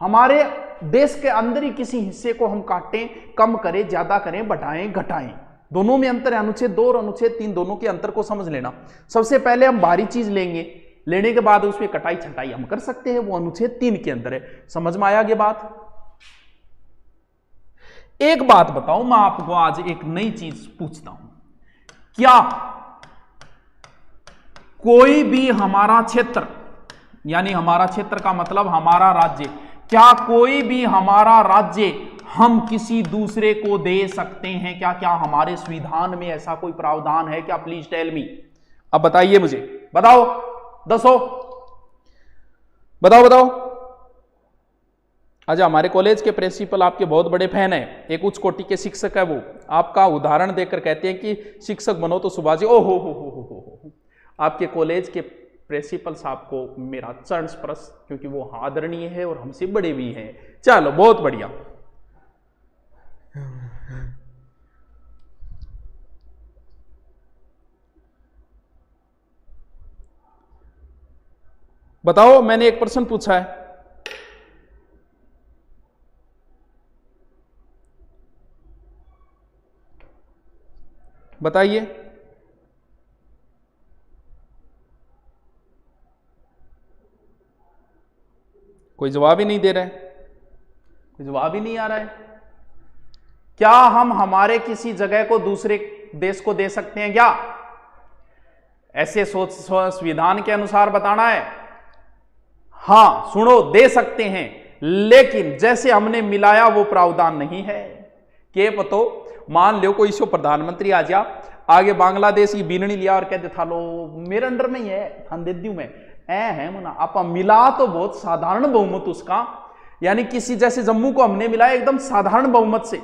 हमारे देश के अंदर ही किसी हिस्से को हम काटें कम करें ज्यादा करें बढ़ाएं घटाएं दोनों में अंतर है अनुच्छेद 2 और अनुच्छेद 3 दोनों के अंतर को समझ लेना सबसे पहले हम बाहरी चीज लेने के बाद उसमें कटाई छटाई हम कर सकते हैं वो अनुच्छेद 3 के अंदर है समझ में आया ये बात एक बात बताऊं मैं आपको आज एक नई चीज पूछता हूं क्या कोई भी हमारा क्षेत्र यानी हमारा क्षेत्र का मतलब हमारा राज्य क्या कोई भी हमारा राज्य हम किसी दूसरे को दे सकते हैं क्या क्या हमारे संविधान में ऐसा कोई प्रावधान है क्या प्लीज टेल मी अब बताइए मुझे बताओ दसो बताओ अच्छा हमारे कॉलेज के प्रिंसिपल आपके बहुत बड़े फैन हैं एक उच्च कोटि के शिक्षक है वो आपका उदाहरण देकर कहते हैं कि शिक्षक बनो तो सुभाष जी ओ हो आपके कॉलेज के प्रिंसिपल साहब को मेरा चरण स्पर्श क्योंकि वो आदरणीय है और हमसे बड़े भी हैं चलो बहुत बढ़िया बताओ, मैंने एक प्रश्न पूछा है, बताइए। कोई जवाब ही नहीं दे रहा है, कोई जवाब ही नहीं आ रहा है। क्या हम हमारे किसी जगह को दूसरे देश को दे सकते हैं क्या? ऐसे सोच संविधान के अनुसार बताना है। हां सुनो, दे सकते हैं, लेकिन जैसे हमने मिलाया वो प्रावधान नहीं है। के पतो मान लो कोई सो प्रधानमंत्री आ जा, आगे बांग्लादेश की बीननी लिया और कहते था लो मेरे अंडर में ही है, थान दे दूं मैं, है मुना आप मिला तो बहुत साधारण बहुमत उसका, यानी किसी जैसे जम्मू को हमने मिलाया एकदम साधारण बहुमत से,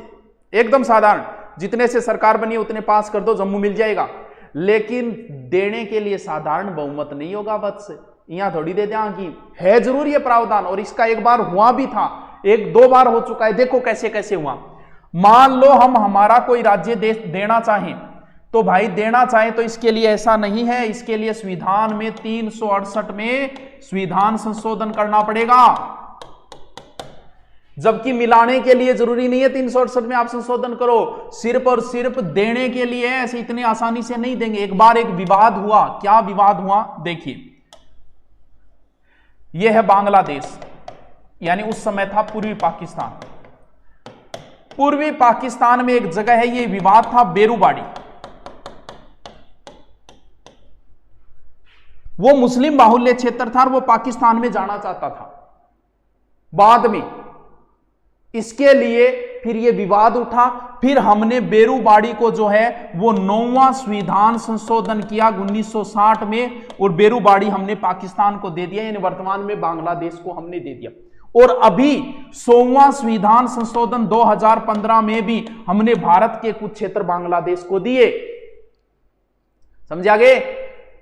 एकदम साधारण, जितने से सरकार बनी उतने पास कर दो जम्मू मिल जाएगा। लेकिन देने के लिए साधारण बहुमत नहीं होगा वत्स, यहां थोड़ी दे दें कि है जरूर ये प्रावधान, और इसका एक बार हुआ भी था, एक दो बार हो चुका है, देखो कैसे कैसे हुआ। मान लो हम हमारा कोई राज्य देना चाहें तो भाई देना चाहें तो इसके लिए ऐसा नहीं है, इसके लिए संविधान में 368 में संविधान संशोधन करना पड़ेगा, जबकि मिलाने के लिए जरूरी नहीं है 368 में आप संशोधन करो, सिर्फ और सिर्फ देने के लिए ऐसे इतनी आसानी से नहीं देंगे। एक बार एक विवाद हुआ, क्या विवाद हुआ देखिए, यह है बांग्लादेश, यानी उस समय था पूर्वी पाकिस्तान। पूर्वी पाकिस्तान में एक जगह है, यह विवाद था बेरूबाड़ी, वो मुस्लिम बाहुल्य क्षेत्र था और वो पाकिस्तान में जाना चाहता था। बाद में इसके लिए फिर ये विवाद उठा, फिर हमने बेरूबाड़ी को जो है वो 9वां संविधान संशोधन किया 1960 में, और बेरूबाड़ी हमने पाकिस्तान को दे दिया, यानी वर्तमान में बांग्लादेश को हमने दे दिया। और अभी 100वां संविधान संशोधन 2015 में भी हमने भारत के कुछ क्षेत्र बांग्लादेश को दिए। समझा गए?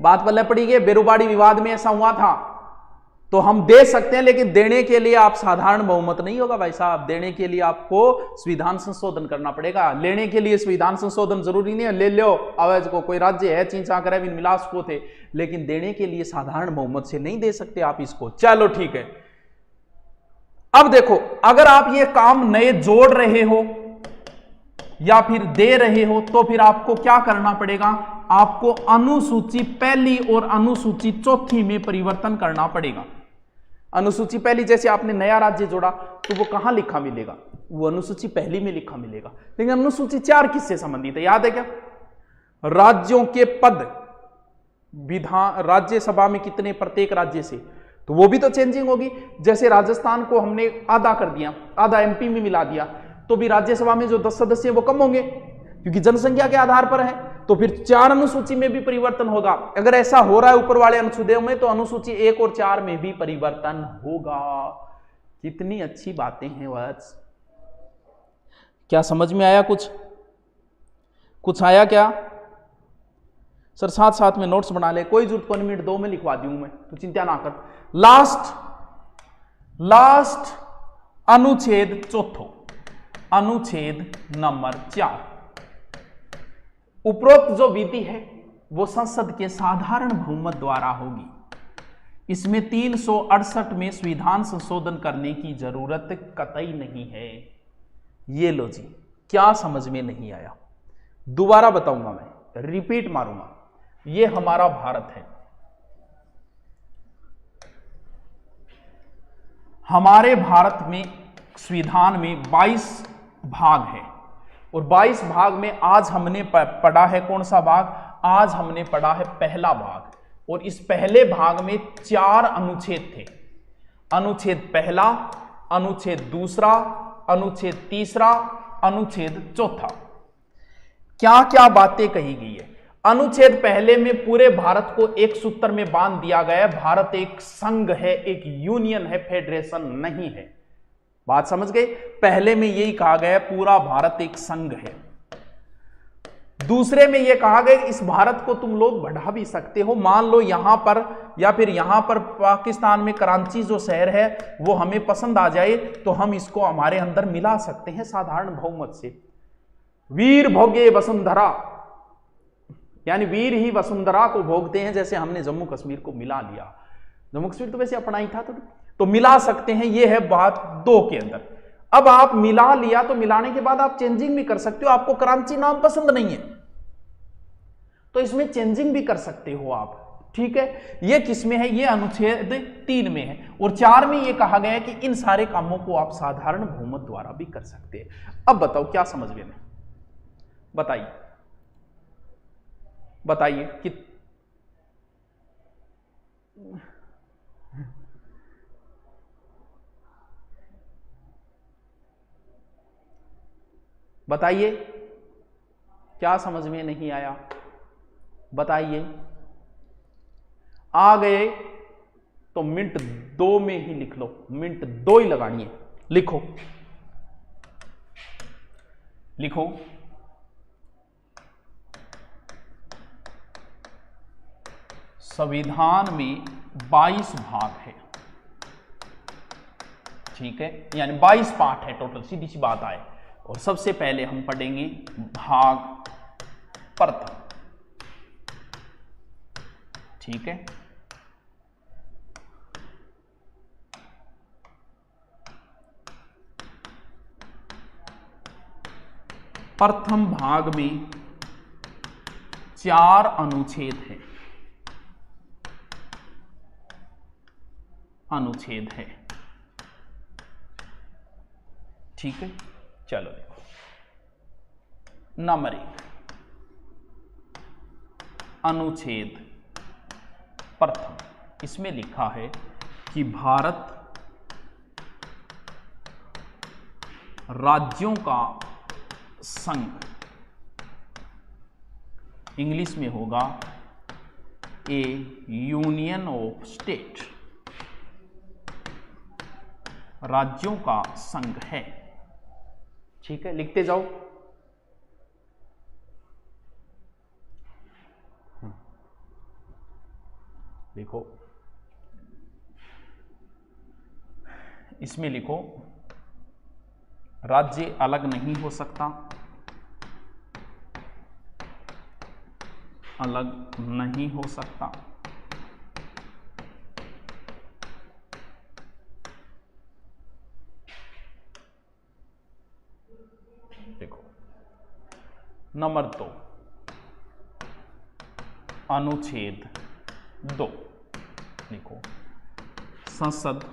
बात पल्ले पड़ी गई, बेरूबाड़ी विवाद में ऐसा हुआ था, तो हम दे सकते हैं, लेकिन देने के लिए आप साधारण बहुमत नहीं होगा भाई साहब, देने के लिए आपको संविधान संशोधन करना पड़ेगा। लेने के लिए संविधान संशोधन जरूरी नहीं है, ले लो आवाज को, कोई राज्य है चींचा करे बिन मिलास को थे, लेकिन देने के लिए साधारण बहुमत से नहीं दे सकते आप इसको। चलो ठीक है, अब देखो, अगर आप ये काम नए जोड़ रहे हो या फिर दे रहे हो तो फिर आपको क्या करना पड़ेगा, आपको अनुसूची पहली और अनुसूची चौथी में परिवर्तन करना पड़ेगा। अनुसूची पहली, जैसे आपने नया राज्य जोड़ा तो वो कहां लिखा मिलेगा, वो अनुसूची पहली में लिखा मिलेगा। लेकिन अनुसूची 4 किससे संबंधित है, याद है क्या? राज्यों के पद, विधान राज्यसभा में कितने प्रत्येक राज्य से, तो वो भी तो चेंजिंग होगी। जैसे राजस्थान को हमने आधा कर दिया, आधा एमपी में मिला दिया, तो भी राज्यसभा में जो 10 सदस्य हैं वो कम होंगे, क्योंकि जनसंख्या के आधार पर है। तो फिर 4 अनुसूची में भी परिवर्तन होगा। अगर ऐसा हो रहा है ऊपर वाले अनुच्छेदों में, तो अनुसूची 1 और 4 में भी परिवर्तन होगा। कितनी अच्छी बातें हैं वत्स, क्या समझ में आया? कुछ आया क्या सर? साथ साथ में नोट्स बना ले, कोई जरूरत 1 मिनट 2 में लिखवा दूं मैं, तो चिंता ना कर। लास्ट अनुच्छेद चौथो, अनुच्छेद नंबर 4, उपरोक्त जो विधि है वो संसद के साधारण बहुमत द्वारा होगी। इसमें 368 में संविधान संशोधन करने की जरूरत कतई नहीं है। ये लो जी, क्या समझ में नहीं आया? दोबारा बताऊंगा मैं, रिपीट मारूंगा। ये हमारा भारत है, हमारे भारत में संविधान में 22 भाग है, और 22 भाग में आज हमने पढ़ा है कौन सा भाग? आज हमने पढ़ा है पहला भाग, और इस पहले भाग में 4 अनुच्छेद थे। अनुच्छेद पहला, अनुच्छेद दूसरा, अनुच्छेद तीसरा, अनुच्छेद चौथा। क्या क्या बातें कही गई है? अनुच्छेद पहले में पूरे भारत को एक सूत्र में बांध दिया गया है, भारत एक संघ है, एक यूनियन है, फेडरेशन नहीं है। बात समझ गए? पहले में यही कहा गया पूरा भारत एक संघ है। दूसरे में यह कहा गया इस भारत को तुम लोग बढ़ा भी सकते हो, मान लो यहां पर या फिर यहां पर पाकिस्तान में कराची जो शहर है वो हमें पसंद आ जाए तो हम इसको हमारे अंदर मिला सकते हैं साधारण बहुमत से। वीर भोगे वसुंधरा, यानी वीर ही वसुंधरा को भोगते हैं, जैसे हमने जम्मू कश्मीर को मिला लिया। जम्मू कश्मीर तो वैसे अपना ही था, तो मिला सकते हैं। ये है बात 2 के अंदर। अब आप मिला लिया तो मिलाने के बाद आप चेंजिंग भी कर सकते हो। आपको कराची नाम पसंद नहीं है तो इसमें चेंजिंग भी कर सकते हो आप, ठीक है। ये किसमें है? ये अनुच्छेद 3 में है। और 4 में ये कहा गया है कि इन सारे कामों को आप साधारण बहुमत द्वारा भी कर सकते हैं। अब बताओ क्या समझ में? बताइए बताइए कि बताइए क्या समझ में नहीं आया? बताइए। आ गए तो मिनट 2 में ही लिख लो, मिनट 2 ही लगानी है। लिखो लिखो। संविधान में 22 भाग है, ठीक है, यानी 22 पार्ट है टोटल, सीधी सी बात आए। और सबसे पहले हम पढ़ेंगे भाग प्रथम, ठीक है। प्रथम भाग में 4 अनुच्छेद है, अनुच्छेद है, ठीक है। चलो देखो, नंबर 1 अनुच्छेद प्रथम, इसमें लिखा है कि भारत राज्यों का संघ, इंग्लिश में होगा ए यूनियन ऑफ स्टेट, राज्यों का संघ है, ठीक है। लिखते जाओ। देखो इसमें लिखो, राज्य अलग नहीं हो सकता, अलग नहीं हो सकता, देखो। नंबर 2 अनुच्छेद 2 लिखो, संसद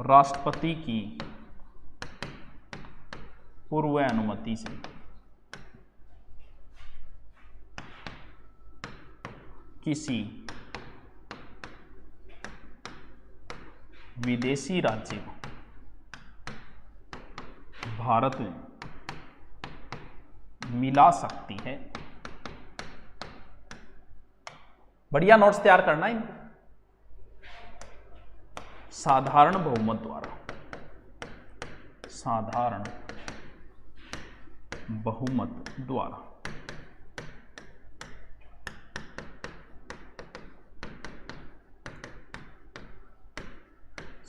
राष्ट्रपति की पूर्व अनुमति से किसी विदेशी राज्य को भारत में मिला सकती है। बढ़िया नोट्स तैयार करना है इनको। साधारण बहुमत द्वारा, साधारण बहुमत द्वारा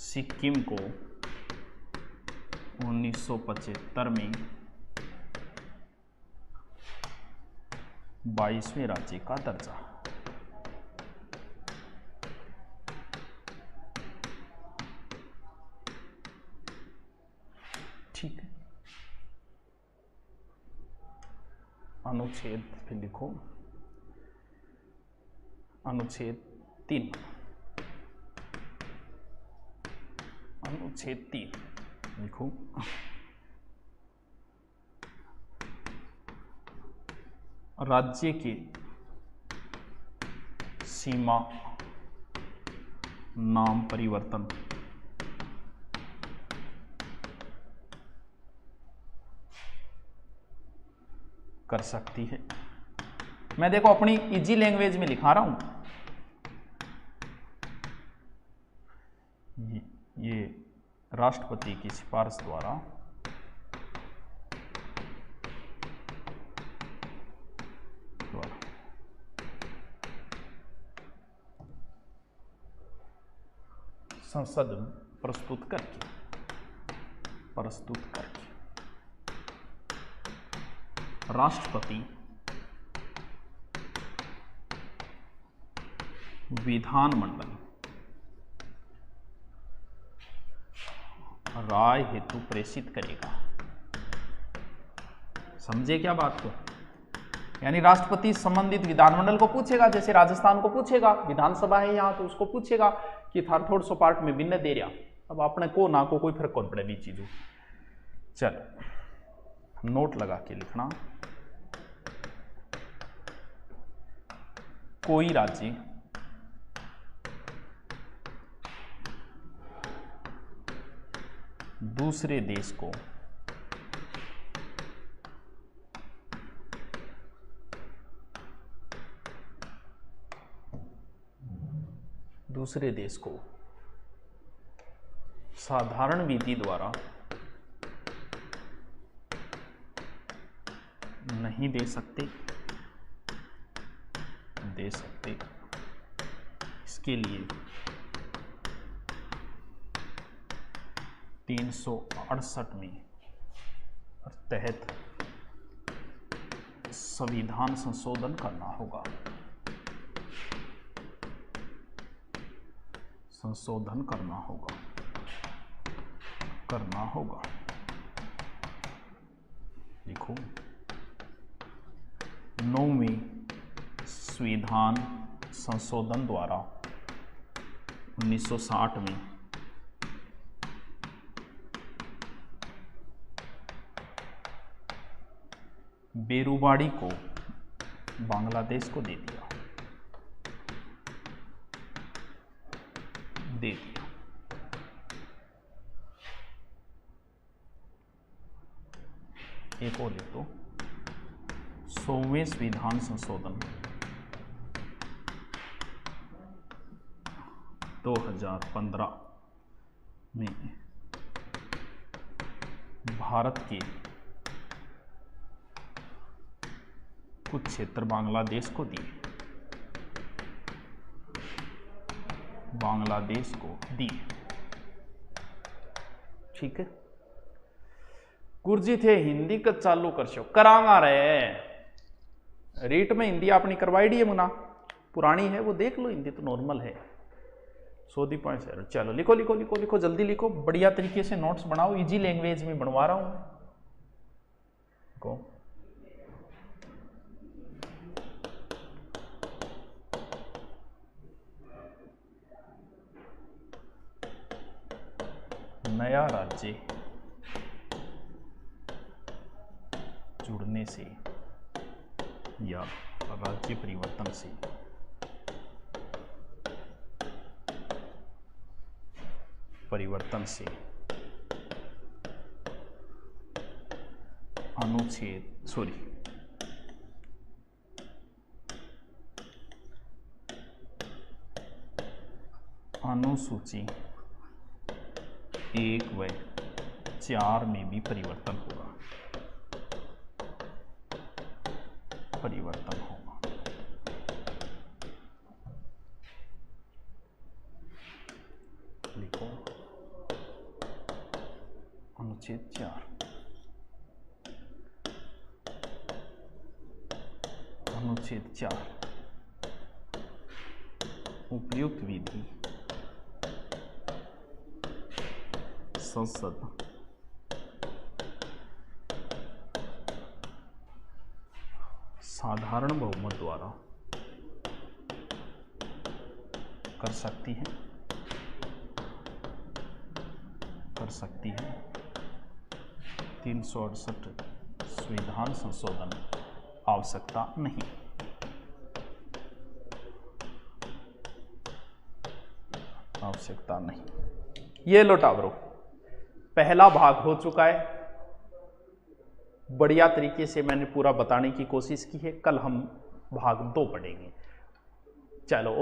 सिक्किम को 1975 में 22वें राज्य का दर्जा, ठीक है। अनुच्छेद फिर लिखो, अनुच्छेद 3, अनुच्छेद 3 लिखो, राज्य के सीमा नाम परिवर्तन कर सकती है। मैं देखो अपनी इजी लैंग्वेज में लिखा रहा हूं, ये राष्ट्रपति की सिफारिश द्वारा संसद में प्रस्तुत करके राष्ट्रपति विधानमंडल राय हेतु प्रेषित करेगा। समझे क्या बात को? यानी राष्ट्रपति संबंधित विधानमंडल को पूछेगा, जैसे राजस्थान को पूछेगा, विधानसभा है यहाँ तो उसको पूछेगा कि थार थोड़ सो पार्ट में भिन्न दे रहा। अब अपने को ना को कोई फर्क कौन पड़े दी चीजों। चलो नोट लगा के लिखना। कोई राज्य दूसरे देश को साधारण विधि द्वारा नहीं दे सकते इसके लिए 368 में तहत संविधान संशोधन करना होगा। लिखो 9वें संविधान संशोधन द्वारा 1960 में बेरुबाड़ी को बांग्लादेश को दे दिया। एक और लिख दो 100वें संविधान संशोधन 2015 में भारत के कुछ क्षेत्र बांग्लादेश को दिए। ठीक है। गुरजी थे हिंदी का चालू कर शो करांगा रे। रीट में हिंदी अपनी करवाई डी है मुना, पुरानी है वो देख लो, हिंदी तो नॉर्मल है। 100 पॉइंट है। चलो लिखो लिखो लिखो लिखो जल्दी लिखो, बढ़िया तरीके से नोट्स बनाओ, इजी लैंग्वेज में बनवा रहा हूं को। नया राज्य जुड़ने से या राज्य परिवर्तन से अनुसूची 1 व 4 में भी परिवर्तन होगा। लिखो अनुच्छेद 4 उपयुक्त विधि संसद साधारण बहुमत द्वारा कर सकती है 368 संविधान संशोधन आवश्यकता नहीं। ये लो टावरो, पहला भाग हो चुका है। बढ़िया तरीके से मैंने पूरा बताने की कोशिश की है। कल हम भाग 2 पढ़ेंगे। चलो।